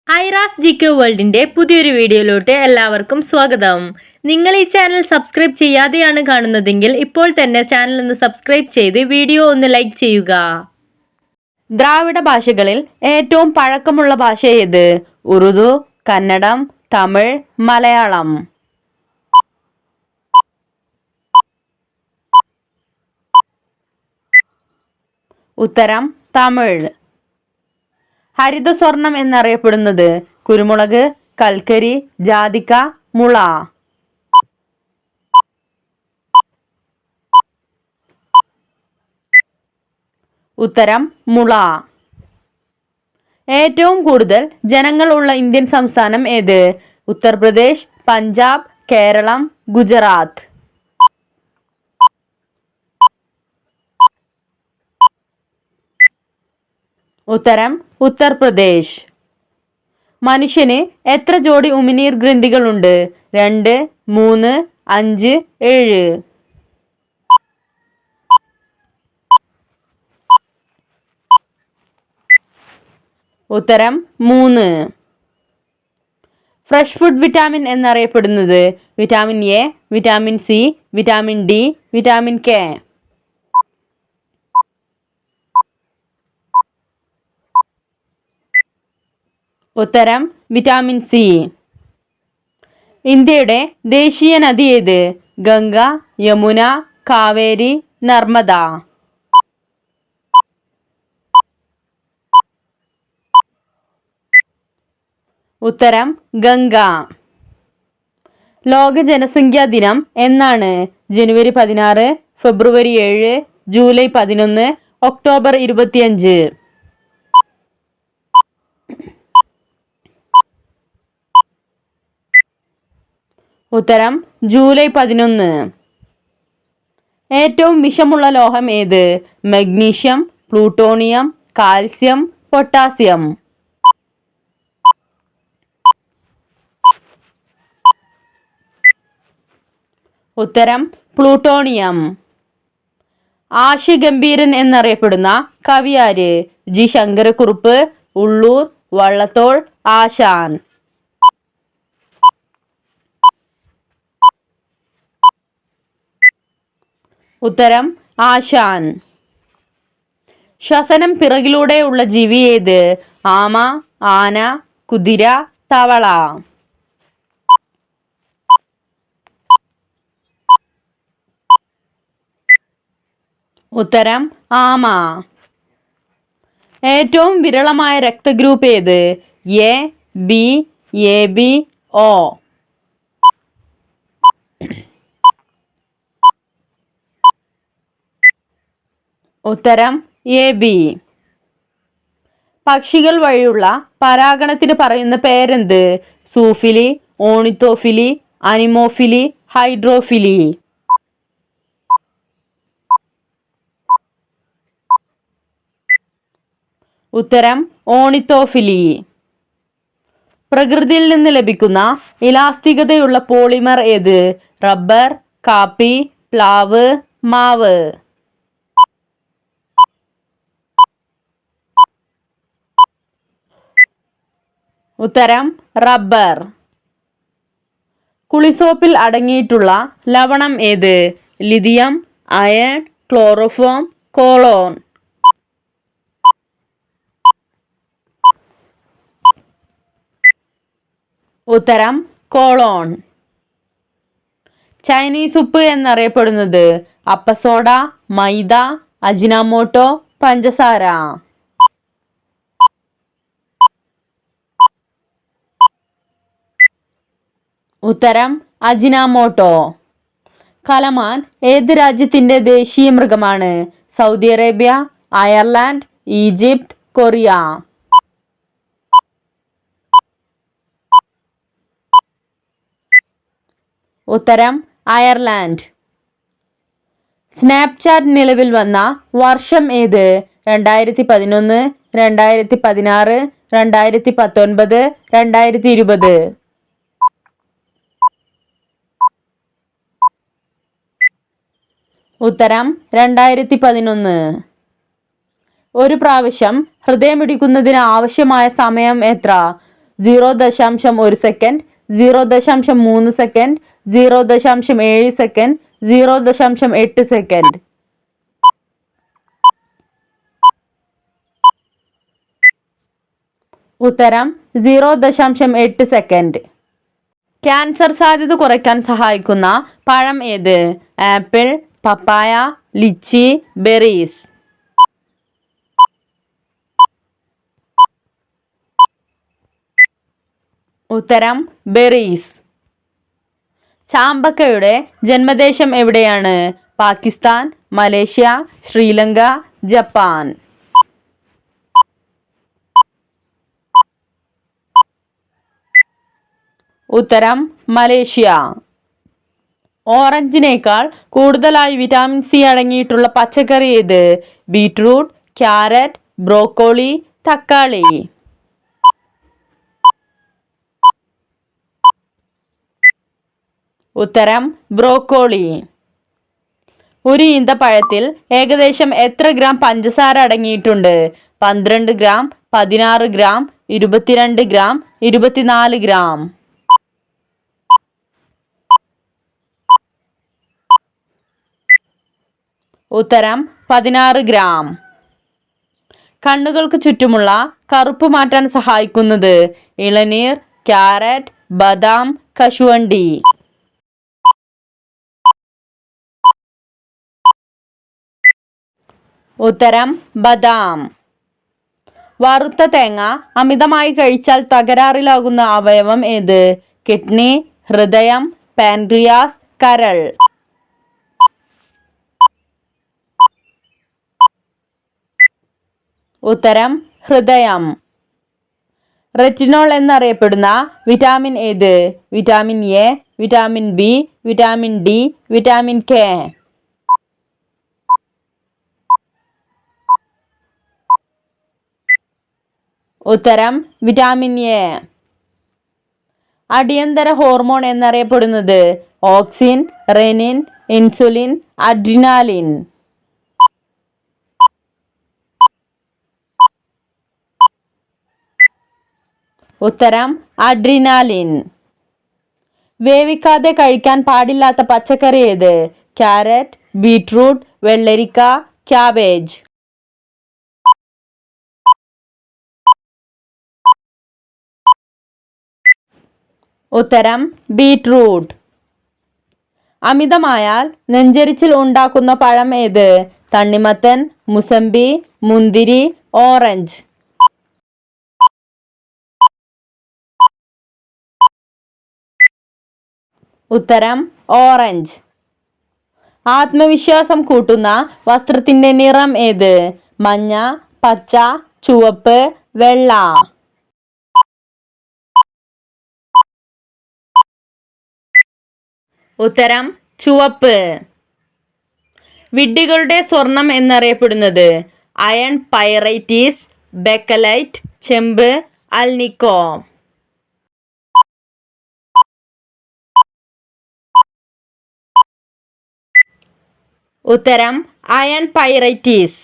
Aira's GK വേൾഡിന്റെ പുതിയൊരു വീഡിയോയിലോട്ട് എല്ലാവർക്കും സ്വാഗതം. നിങ്ങൾ ഈ ചാനൽ സബ്സ്ക്രൈബ് ചെയ്യാതെയാണ് കാണുന്നതെങ്കിൽ ഇപ്പോൾ തന്നെ ചാനൽ ഒന്ന് സബ്സ്ക്രൈബ് ചെയ്ത് വീഡിയോ ഒന്ന് ലൈക്ക് ചെയ്യുക. ദ്രാവിഡ ഭാഷകളിൽ ഏറ്റവും പഴക്കമുള്ള ഭാഷ ഏത്? ഉറുദു, കന്നഡം, തമിഴ്, മലയാളം. ഉത്തരം തമിഴ്. ഹരിതസ്വർണം എന്നറിയപ്പെടുന്നത്? കുരുമുളക്, കൽക്കരി, ജാതിക്ക, മുള. ഉത്തരം മുള. ഏറ്റവും കൂടുതൽ ജനങ്ങൾ ഉള്ള ഇന്ത്യൻ സംസ്ഥാനം ഏത്? ഉത്തർപ്രദേശ്, പഞ്ചാബ്, കേരളം, ഗുജറാത്ത്. ഉത്തരം ഉത്തർപ്രദേശ്. മനുഷ്യന് എത്ര ജോഡി ഉമിനീർ ഗ്രന്ഥികളുണ്ട്? 2, 3, 5, 7. ഉത്തരം 3. ഫ്രഷ് ഫുഡ് വിറ്റാമിൻ എന്നറിയപ്പെടുന്നത്? Vitamin A, vitamin C, vitamin D, vitamin K. ഉത്തരം വിറ്റാമിൻ സി. ഇന്ത്യയുടെ ദേശീയ നദി ഏത്? ഗംഗ, യമുന, കാവേരി, നർമ്മദ. ഉത്തരം ഗംഗ. ലോക ജനസംഖ്യാ ദിനം എന്നാണ്? ജനുവരി 16, ഫെബ്രുവരി 7, ജൂലൈ 11, ഒക്ടോബർ 25. ഉത്തരം ജൂലൈ 11. ഏറ്റവും വിഷമുള്ള ലോഹം ഏത്? Magnesium, plutonium, calcium, potassium. ഉത്തരം പ്ലൂട്ടോണിയം. ആശയഗംഭീരൻ എന്നറിയപ്പെടുന്ന കവി ആര്? ജി ശങ്കരക്കുറുപ്പ്, ഉള്ളൂർ, വള്ളത്തോൾ, ആശാൻ. ഉത്തരം ആശാൻ. ശ്വസനം പിറകിലൂടെ ഉള്ള ജീവി ഏത്? ആമ, ആന, കുതിര, തവള. ഉത്തരം ആമ. ഏറ്റവും വിരളമായ രക്തഗ്രൂപ്പ് ഏത്? A, B, A B, O. ഉത്തരം എ ബി. പക്ഷികൾ വഴിയുള്ള പരാഗണത്തിന് പറയുന്ന പേരെന്ത്? സൂഫിലി, ഓണിത്തോഫിലി, അനിമോഫിലി, ഹൈഡ്രോഫിലി. ഉത്തരം ഓണിത്തോഫിലി. പ്രകൃതിയിൽ നിന്ന് ലഭിക്കുന്ന ഇലാസ്തികതയുള്ള പോളിമർ ഏത്? റബ്ബർ, കാപ്പി, പ്ലാവ്, മാവ്. ഉത്തരം റബ്ബർ. കുളിസോപ്പിൽ അടങ്ങിയിട്ടുള്ള ലവണം ഏത്? Lithium, iron, chloroform, colon. ഉത്തരം കോളോൺ. ചൈനീസ് ഉപ്പ് എന്നറിയപ്പെടുന്നത്? അപ്പസോഡ, മൈദ, അജിനാമോട്ടോ, പഞ്ചസാര. ഉത്തരം അജിനാമോട്ടോ. കലമാൻ ഏത് രാജ്യത്തിന്റെ ദേശീയ മൃഗമാണ്? Saudi Arabia, Ireland, Egypt, Korea. ഉത്തരം അയർലാൻഡ്. സ്നാപ്ചാറ്റ് നിലവിൽ വന്ന വർഷം ഏത്? 2011, 2016, 2019, 2020. ഉത്തരം 2011. ഒരു പ്രാവശ്യം ഹൃദയമിടിക്കുന്നതിന് ആവശ്യമായ സമയം എത്ര? 0.1 സെക്കൻഡ്, 0.3 സെക്കൻഡ്, 0.7 സെക്കൻഡ്, 0.8 സെക്കൻഡ്. ഉത്തരം 0.8 സെക്കൻഡ്. ക്യാൻസർ സാധ്യത കുറയ്ക്കാൻ സഹായിക്കുന്ന പഴം ഏത്? ആപ്പിൾ, പപ്പായ, ലിച്ചി, ബെറീസ്. ഉത്തരം ബെറീസ്. ചാമ്പക്കയുടെ ജന്മദേശം എവിടെയാണ്? Pakistan, Malaysia, Sri Lanka, Japan. ഉത്തരം മലേഷ്യ. ഓറഞ്ചിനേക്കാൾ കൂടുതലായി വിറ്റാമിൻ സി അടങ്ങിയിട്ടുള്ള പച്ചക്കറി ഏത്? ബീറ്റ്റൂട്ട്, ക്യാരറ്റ്, ബ്രോക്കോളി, തക്കാളി. ഉത്തരം ബ്രോക്കോളി. ഒരു ഈന്തപ്പഴത്തിൽ ഏകദേശം എത്ര ഗ്രാം പഞ്ചസാര അടങ്ങിയിട്ടുണ്ട്? 12 ഗ്രാം, 16 ഗ്രാം, 22 ഗ്രാം, 24 ഗ്രാം. ഉത്തരം 16 ഗ്രാം. കണ്ണുകൾക്ക് ചുറ്റുമുള്ള കറുപ്പ് മാറ്റാൻ സഹായിക്കുന്നത്? ഇളനീർ, ക്യാരറ്റ്, ബദാം, കശുവണ്ടി. ഉത്തരം ബദാം. വറുത്ത തേങ്ങ അമിതമായി കഴിച്ചാൽ തകരാറിലാകുന്ന അവയവം ഏത്? കിഡ്നി, ഹൃദയം, പാൻക്രിയാസ്, കരൾ. ഉത്തരം ഹൃദയം. റെറ്റിനോൾ എന്നറിയപ്പെടുന്ന വിറ്റാമിൻ ഏത്? Vitamin A, vitamin B, vitamin D, vitamin K. ഉത്തരം വിറ്റാമിൻ എ. അടിയന്തര ഹോർമോൺ എന്നറിയപ്പെടുന്നത്? Auxin, renin, insulin, adrenaline. ഉത്തരം അഡ്രിനാലിൻ. വേവിക്കാതെ കഴിക്കാൻ പാടില്ലാത്ത പച്ചക്കറി ഏത്? ക്യാരറ്റ്, ബീറ്റ്റൂട്ട്, വെള്ളരിക്ക, ക്യാബേജ്. ഉത്തരം ബീറ്റ്റൂട്ട്. അമിതമായാൽ നെഞ്ചരിച്ചിൽ ഉണ്ടാക്കുന്ന പഴം ഏത്? തണ്ണിമത്തൻ, മുസമ്പി, മുന്തിരി, ഓറഞ്ച്. ഉത്തരം ഓറഞ്ച്. ആത്മവിശ്വാസം കൂട്ടുന്ന വസ്ത്രത്തിന്റെ നിറം ഏത്? മഞ്ഞ, പച്ച, ചുവപ്പ്, വെള്ള. ഉത്തരം ചുവപ്പ്. വിഡ്ഢികളുടെ സ്വർണം എന്നറിയപ്പെടുന്നത്? അയൺ പൈറൈറ്റീസ്, ബെക്കലൈറ്റ്, ചെമ്പ്, അൽനിക്കോ. ഉത്തരം അയൺ പൈറൈറ്റീസ്.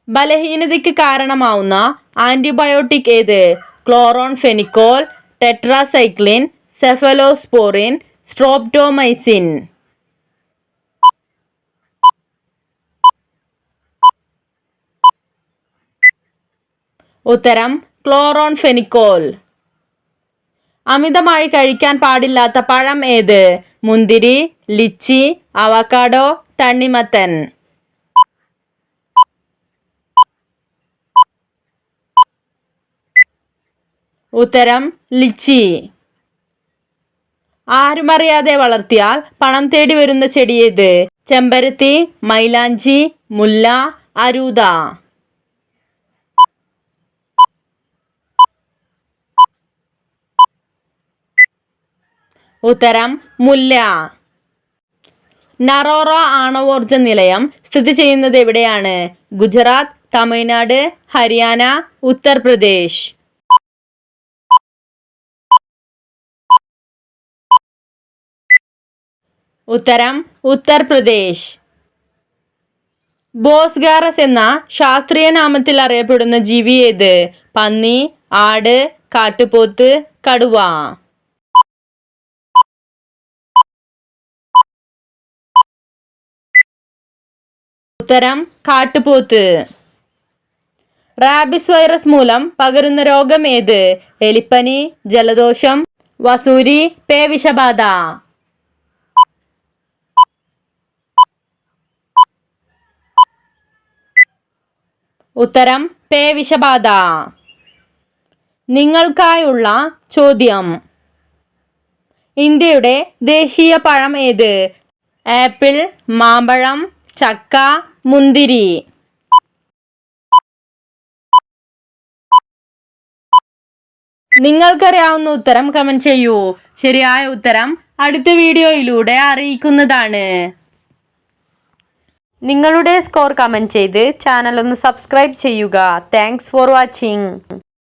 ബലഹീനതയ്ക്ക് കാരണമാവുന്ന ആന്റിബയോട്ടിക് ഏത്? ക്ലോറോൺഫെനിക്കോൾ, ടെട്രാസൈക്ലിൻ, സെഫലോസ്പോറിൻ, സ്ട്രോപ്റ്റോമൈസിൻ. ഉത്തരം ക്ലോറോൺഫെനിക്കോൾ. അമിതമായി കഴിക്കാൻ പാടില്ലാത്ത പഴം ഏത്? മുന്തിരി, ലിച്ചി, അവക്കാഡോ, തണ്ണിമത്തൻ. ഉത്തരം ലിച്ചി. ആരുമറിയാതെ വളർത്തിയാൽ പണം തേടി വരുന്ന ചെടി ഏത്? ചെമ്പരത്തി, മൈലാഞ്ചി, മുല്ല, അരൂത. ഉത്തരം മുല്ല. നറോറ ആണവോർജ നിലയം സ്ഥിതി ചെയ്യുന്നത് എവിടെയാണ്? ഗുജറാത്ത്, തമിഴ്നാട്, ഹരിയാന, ഉത്തർപ്രദേശ്. ഉത്തരം ഉത്തർപ്രദേശ്. ബോസ്ഗാറസ് എന്ന ശാസ്ത്രീയ നാമത്തിൽ അറിയപ്പെടുന്ന ജീവി ഏത്? പന്നി, ആട്, കാട്ടുപോത്ത്, കടുവ. ഉത്തരം കാട്ടുപോത്ത്. റാബിസ് വൈറസ് മൂലം പകരുന്ന രോഗം ഏത്? എലിപ്പനി, ജലദോഷം, വസൂരി, പേവിഷബാധ. ഉത്തരം പേവിഷബാധ. നിങ്ങൾക്കായുള്ള ചോദ്യം: ഇന്ത്യയുടെ ദേശീയ പഴം ഏത്? ആപ്പിൾ, മാമ്പഴം, ചക്ക, മുന്തിരി. നിങ്ങൾക്കറിയാവുന്ന ഉത്തരം കമന്റ് ചെയ്യൂ. ശരിയായ ഉത്തരം അടുത്ത വീഡിയോയിലൂടെ അറിയിക്കുന്നതാണ്. നിങ്ങളുടെ സ്കോർ കമന്റ് ചെയ്ത് ചാനൽ ഒന്ന് സബ്സ്ക്രൈബ് ചെയ്യുക. Thanks for watching.